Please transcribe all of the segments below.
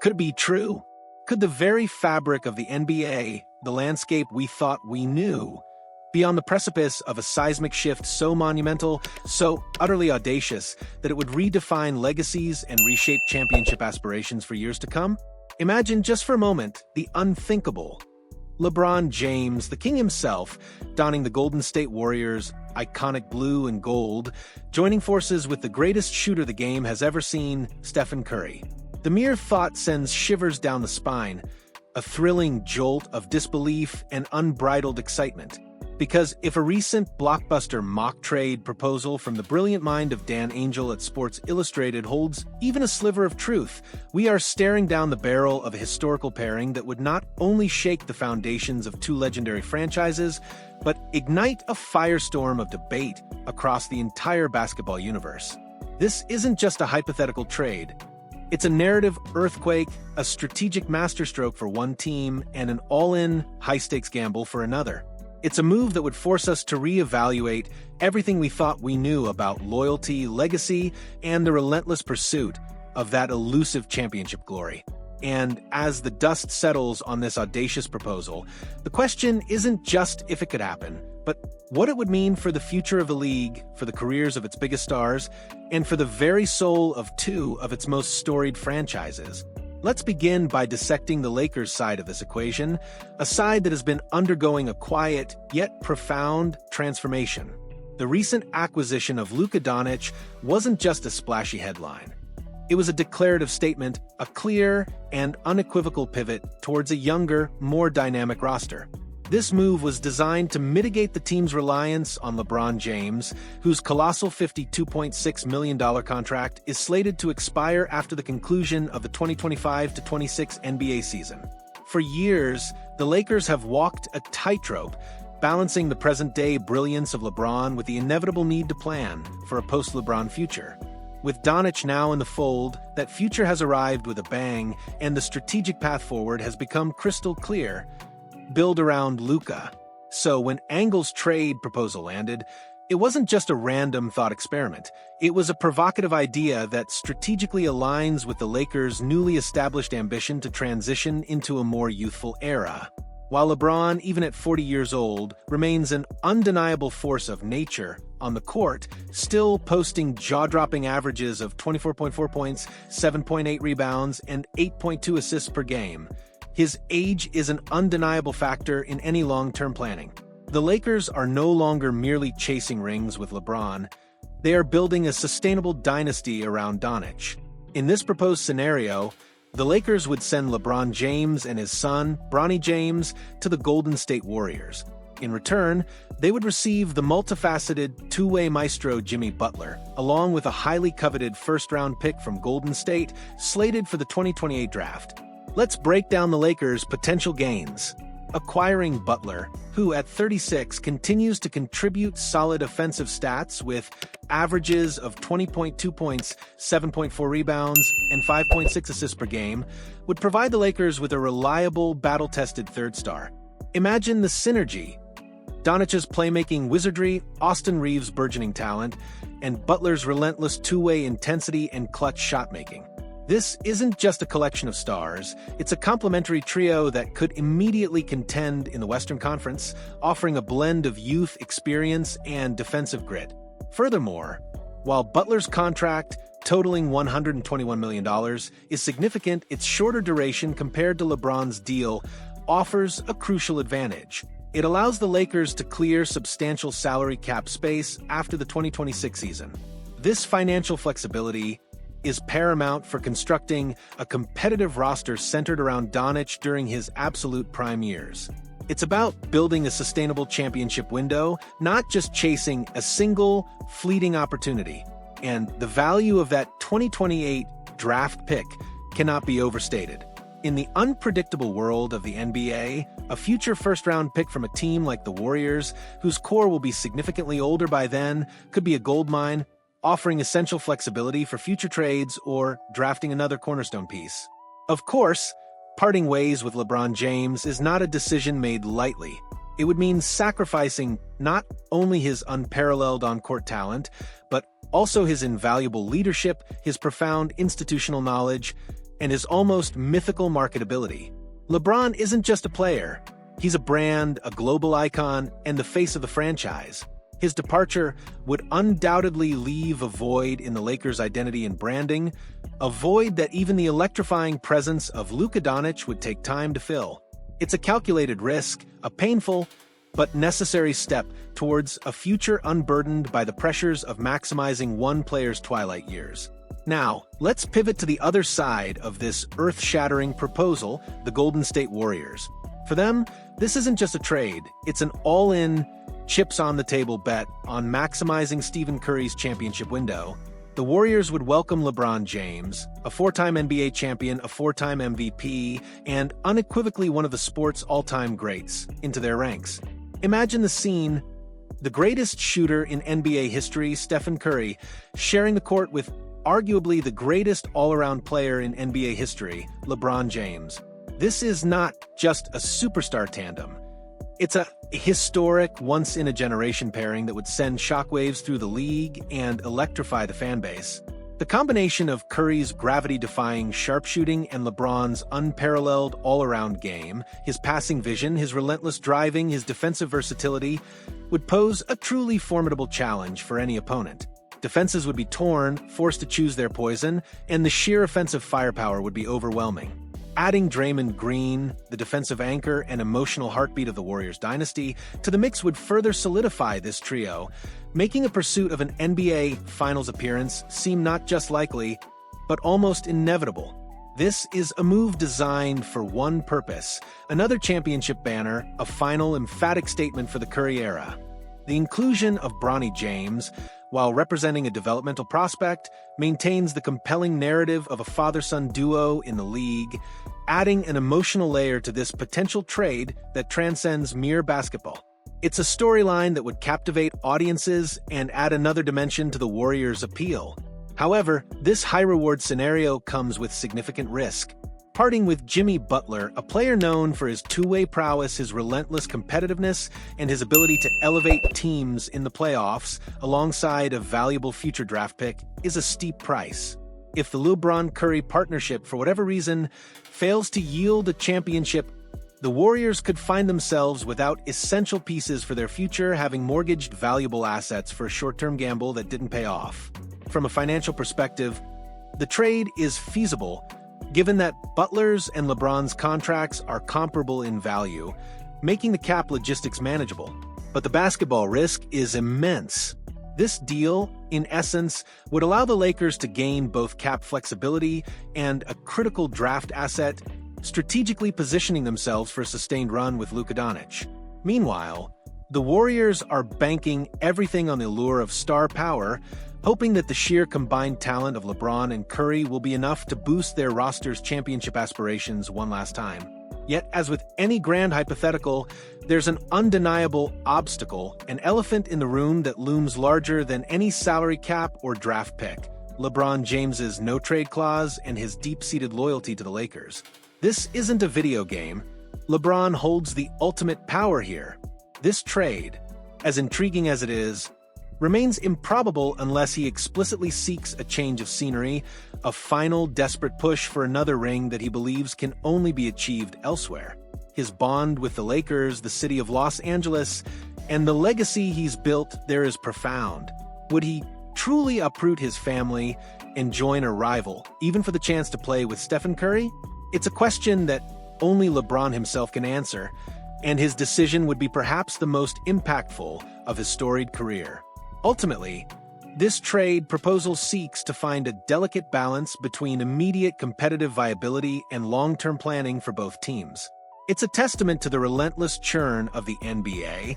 Could it be true? Could the very fabric of the NBA, the landscape we thought we knew, be on the precipice of a seismic shift so monumental, so utterly audacious, that it would redefine legacies and reshape championship aspirations for years to come? Imagine just for a moment the unthinkable. LeBron James, the king himself, donning the Golden State Warriors' iconic blue and gold, joining forces with the greatest shooter the game has ever seen, Stephen Curry. The mere thought sends shivers down the spine, a thrilling jolt of disbelief and unbridled excitement. Because if a recent blockbuster mock trade proposal from the brilliant mind of Dan Angel at Sports Illustrated holds even a sliver of truth, we are staring down the barrel of a historical pairing that would not only shake the foundations of two legendary franchises, but ignite a firestorm of debate across the entire basketball universe. This isn't just a hypothetical trade. It's a narrative earthquake, a strategic masterstroke for one team, and an all-in, high-stakes gamble for another. It's a move that would force us to reevaluate everything we thought we knew about loyalty, legacy, and the relentless pursuit of that elusive championship glory. And as the dust settles on this audacious proposal, the question isn't just if it could happen, but what it would mean for the future of the league, for the careers of its biggest stars, and for the very soul of two of its most storied franchises. Let's begin by dissecting the Lakers' side of this equation, a side that has been undergoing a quiet, yet profound, transformation. The recent acquisition of Luka Doncic wasn't just a splashy headline. It was a declarative statement, a clear and unequivocal pivot towards a younger, more dynamic roster. This move was designed to mitigate the team's reliance on LeBron James, whose colossal $52.6 million contract is slated to expire after the conclusion of the 2025-26 NBA season. For years, the Lakers have walked a tightrope, balancing the present-day brilliance of LeBron with the inevitable need to plan for a post-LeBron future. With Doncic now in the fold, that future has arrived with a bang, and the strategic path forward has become crystal clear. Build around Luka. So when Angle's trade proposal landed, it wasn't just a random thought experiment. It was a provocative idea that strategically aligns with the Lakers' newly established ambition to transition into a more youthful era. While LeBron, even at 40 years old, remains an undeniable force of nature on the court, still posting jaw-dropping averages of 24.4 points, 7.8 rebounds, and 8.2 assists per game, his age is an undeniable factor in any long-term planning. The Lakers are no longer merely chasing rings with LeBron. They are building a sustainable dynasty around Doncic. In this proposed scenario, the Lakers would send LeBron James and his son, Bronny James, to the Golden State Warriors. In return, they would receive the multifaceted two-way maestro Jimmy Butler, along with a highly coveted first-round pick from Golden State, slated for the 2028 draft. Let's break down the Lakers' potential gains. Acquiring Butler, who at 36 continues to contribute solid offensive stats with averages of 20.2 points, 7.4 rebounds, and 5.6 assists per game, would provide the Lakers with a reliable, battle-tested third star. Imagine the synergy. Doncic's playmaking wizardry, Austin Reeves' burgeoning talent, and Butler's relentless two-way intensity and clutch shot-making. This isn't just a collection of stars, it's a complementary trio that could immediately contend in the Western Conference, offering a blend of youth, experience, and defensive grit. Furthermore, while Butler's contract, totaling $121 million, is significant, its shorter duration compared to LeBron's deal offers a crucial advantage. It allows the Lakers to clear substantial salary cap space after the 2026 season. This financial flexibility is paramount for constructing a competitive roster centered around Doncic during his absolute prime years. It's about building a sustainable championship window, not just chasing a single, fleeting opportunity. And the value of that 2028 draft pick cannot be overstated. In the unpredictable world of the NBA, a future first-round pick from a team like the Warriors, whose core will be significantly older by then, could be a goldmine, offering essential flexibility for future trades or drafting another cornerstone piece. Of course, parting ways with LeBron James is not a decision made lightly. It would mean sacrificing not only his unparalleled on-court talent, but also his invaluable leadership, his profound institutional knowledge, and his almost mythical marketability. LeBron isn't just a player. He's a brand, a global icon, and the face of the franchise. His departure would undoubtedly leave a void in the Lakers' identity and branding, a void that even the electrifying presence of Luka Doncic would take time to fill. It's a calculated risk, a painful but necessary step towards a future unburdened by the pressures of maximizing one player's twilight years. Now, let's pivot to the other side of this earth-shattering proposal, the Golden State Warriors. For them, this isn't just a trade, it's an all-in, chips-on-the-table bet on maximizing Stephen Curry's championship window. The Warriors would welcome LeBron James, a four-time NBA champion, a four-time MVP, and unequivocally one of the sport's all-time greats, into their ranks. Imagine the scene: the greatest shooter in NBA history, Stephen Curry, sharing the court with arguably the greatest all-around player in NBA history, LeBron James. This is not just a superstar tandem. It's a historic, once-in-a-generation pairing that would send shockwaves through the league and electrify the fanbase. The combination of Curry's gravity-defying sharpshooting and LeBron's unparalleled all-around game, his passing vision, his relentless driving, his defensive versatility, would pose a truly formidable challenge for any opponent. Defenses would be torn, forced to choose their poison, and the sheer offensive firepower would be overwhelming. Adding Draymond Green, the defensive anchor and emotional heartbeat of the Warriors dynasty, to the mix would further solidify this trio, making a pursuit of an NBA Finals appearance seem not just likely, but almost inevitable. This is a move designed for one purpose: another championship banner, a final emphatic statement for the Curry era. The inclusion of Bronny James, while representing a developmental prospect, maintains the compelling narrative of a father-son duo in the league, adding an emotional layer to this potential trade that transcends mere basketball. It's a storyline that would captivate audiences and add another dimension to the Warriors' appeal. However, this high-reward scenario comes with significant risk. Parting with Jimmy Butler, a player known for his two-way prowess, his relentless competitiveness, and his ability to elevate teams in the playoffs alongside a valuable future draft pick, is a steep price. If the LeBron-Curry partnership, for whatever reason, fails to yield a championship, the Warriors could find themselves without essential pieces for their future, having mortgaged valuable assets for a short-term gamble that didn't pay off. From a financial perspective, the trade is feasible, given that Butler's and LeBron's contracts are comparable in value, making the cap logistics manageable. But the basketball risk is immense. This deal, in essence, would allow the Lakers to gain both cap flexibility and a critical draft asset, strategically positioning themselves for a sustained run with Luka Doncic. Meanwhile, the Warriors are banking everything on the allure of star power, hoping that the sheer combined talent of LeBron and Curry will be enough to boost their roster's championship aspirations one last time. Yet, as with any grand hypothetical, there's an undeniable obstacle, an elephant in the room that looms larger than any salary cap or draft pick: LeBron James's no-trade clause and his deep-seated loyalty to the Lakers. This isn't a video game. LeBron holds the ultimate power here. This trade, as intriguing as it is, remains improbable unless he explicitly seeks a change of scenery, a final desperate push for another ring that he believes can only be achieved elsewhere. His bond with the Lakers, the city of Los Angeles, and the legacy he's built there is profound. Would he truly uproot his family and join a rival, even for the chance to play with Stephen Curry? It's a question that only LeBron himself can answer, and his decision would be perhaps the most impactful of his storied career. Ultimately, this trade proposal seeks to find a delicate balance between immediate competitive viability and long-term planning for both teams. It's a testament to the relentless churn of the NBA,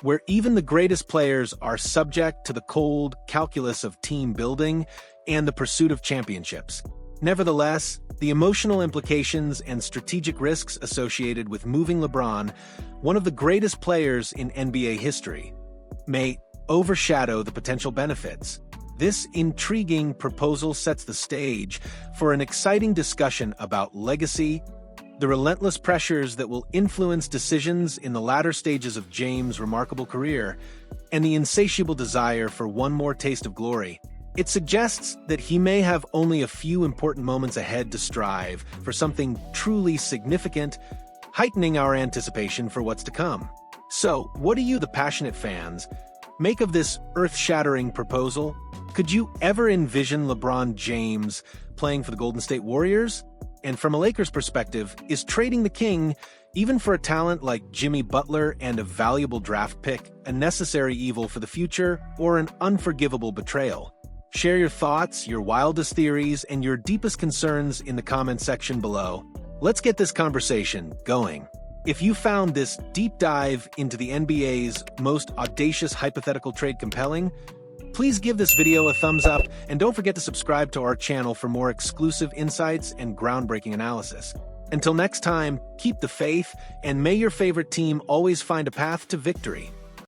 where even the greatest players are subject to the cold calculus of team building and the pursuit of championships. Nevertheless, the emotional implications and strategic risks associated with moving LeBron, one of the greatest players in NBA history, may overshadow the potential benefits. This intriguing proposal sets the stage for an exciting discussion about legacy, the relentless pressures that will influence decisions in the latter stages of James' remarkable career, and the insatiable desire for one more taste of glory. It suggests that he may have only a few important moments ahead to strive for something truly significant, heightening our anticipation for what's to come. So, what do you, the passionate fans, make of this earth-shattering proposal? Could you ever envision LeBron James playing for the Golden State Warriors? And from a Lakers perspective, is trading the king, even for a talent like Jimmy Butler and a valuable draft pick, a necessary evil for the future or an unforgivable betrayal? Share your thoughts, your wildest theories, and your deepest concerns in the comment section below. Let's get this conversation going. If you found this deep dive into the NBA's most audacious hypothetical trade compelling, please give this video a thumbs up and don't forget to subscribe to our channel for more exclusive insights and groundbreaking analysis. Until next time, keep the faith and may your favorite team always find a path to victory.